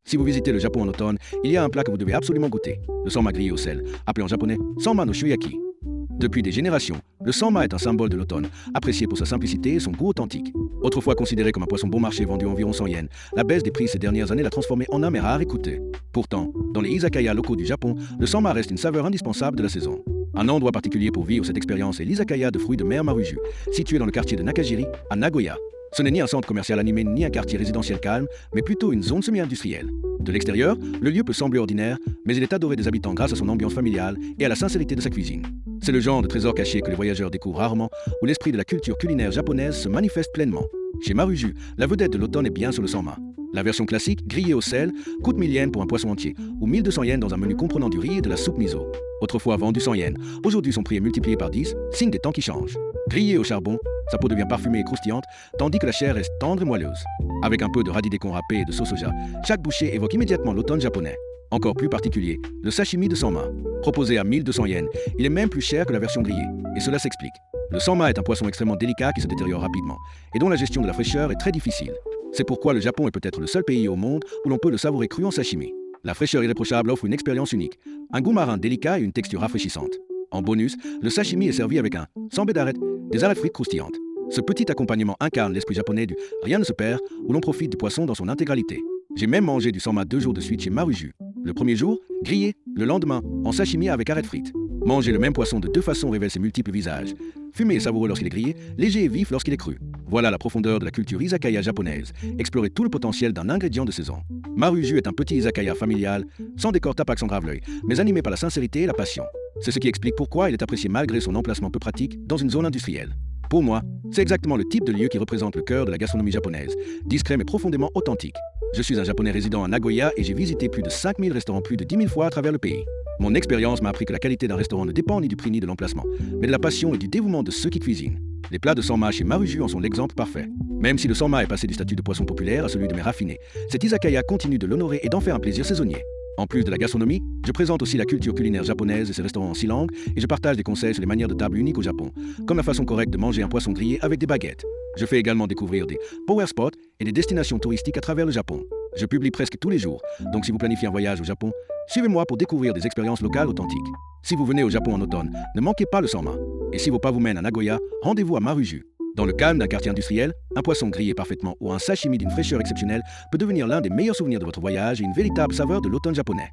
Si vous visitez le Japon en automne, il y a un plat que vous devez absolument goûter, le sanma grillé au sel, appelé en japonais sanma no shuyaki. Depuis des générations, le sanma est un symbole de l'automne, apprécié pour sa simplicité et son goût authentique. Autrefois considéré comme un poisson bon marché vendu environ 100 yens, la baisse des prix ces dernières années l'a transformé en un mets rare et coûteux. Pourtant, dans les izakaya locaux du Japon, le sanma reste une saveur indispensable de la saison. Un endroit particulier pour vivre cette expérience est l'izakaya de fruits de mer Maruju, situé dans le quartier de Nakajiri, à Nagoya. Ce n'est ni un centre commercial animé ni un quartier résidentiel calme, mais plutôt une zone semi-industrielle. De l'extérieur, le lieu peut sembler ordinaire, mais il est adoré des habitants grâce à son ambiance familiale et à la sincérité de sa cuisine. C'est le genre de trésor caché que les voyageurs découvrent rarement, où l'esprit de la culture culinaire japonaise se manifeste pleinement. Chez Maruju, la vedette de l'automne est bien sur le sanma. La version classique, grillée au sel, coûte 1000 yens pour un poisson entier, ou 1200 yens dans un menu comprenant du riz et de la soupe miso. Autrefois vendu 100 yens, aujourd'hui son prix est multiplié par 10, signe des temps qui changent. Grillée au charbon, sa peau devient parfumée et croustillante, tandis que la chair reste tendre et moelleuse. Avec un peu de radis décon râpé et de sauce soja, chaque bouchée évoque immédiatement l'automne japonais. Encore plus particulier, le sashimi de sanma. Proposé à 1200 yens, il est même plus cher que la version grillée, et cela s'explique. Le sanma est un poisson extrêmement délicat qui se détériore rapidement, et dont la gestion de la fraîcheur est très difficile. C'est pourquoi le Japon est peut-être le seul pays au monde où l'on peut le savourer cru en sashimi. La fraîcheur irréprochable offre une expérience unique, un goût marin délicat et une texture rafraîchissante. En bonus, le sashimi est servi avec un sanbe d'arête, des arêtes frites croustillantes. Ce petit accompagnement incarne l'esprit japonais du rien ne se perd, où l'on profite du poisson dans son intégralité. J'ai même mangé du sanma 2 jours de suite chez Maruju. Le premier jour, grillé, le lendemain, en sashimi avec arêtes frites. Manger le même poisson de deux façons révèle ses multiples visages. Fumé et savoureux lorsqu'il est grillé, léger et vif lorsqu'il est cru. Voilà la profondeur de la culture izakaya japonaise. Explorer tout le potentiel d'un ingrédient de saison. Maruju est un petit izakaya familial, sans décor tapax en grave l'œil, mais animé par la sincérité et la passion. C'est ce qui explique pourquoi il est apprécié malgré son emplacement peu pratique dans une zone industrielle. Pour moi, c'est exactement le type de lieu qui représente le cœur de la gastronomie japonaise, discret mais profondément authentique. Je suis un japonais résident à Nagoya et j'ai visité plus de 5000 restaurants plus de 10 000 fois à travers le pays. Mon expérience m'a appris que la qualité d'un restaurant ne dépend ni du prix ni de l'emplacement, mais de la passion et du dévouement de ceux qui cuisinent. Les plats de sanma chez Maruju en sont l'exemple parfait. Même si le sanma est passé du statut de poisson populaire à celui de mets raffiné, cet izakaya continue de l'honorer et d'en faire un plaisir saisonnier. En plus de la gastronomie, je présente aussi la culture culinaire japonaise et ses restaurants en 6 langues et je partage des conseils sur les manières de table uniques au Japon, comme la façon correcte de manger un poisson grillé avec des baguettes. Je fais également découvrir des power spots et des destinations touristiques à travers le Japon. Je publie presque tous les jours, donc si vous planifiez un voyage au Japon, suivez-moi pour découvrir des expériences locales authentiques. Si vous venez au Japon en automne, ne manquez pas le sanma. Et si vos pas vous mènent à Nagoya, rendez-vous à Maruju. Dans le calme d'un quartier industriel, un poisson grillé parfaitement ou un sashimi d'une fraîcheur exceptionnelle peut devenir l'un des meilleurs souvenirs de votre voyage et une véritable saveur de l'automne japonais.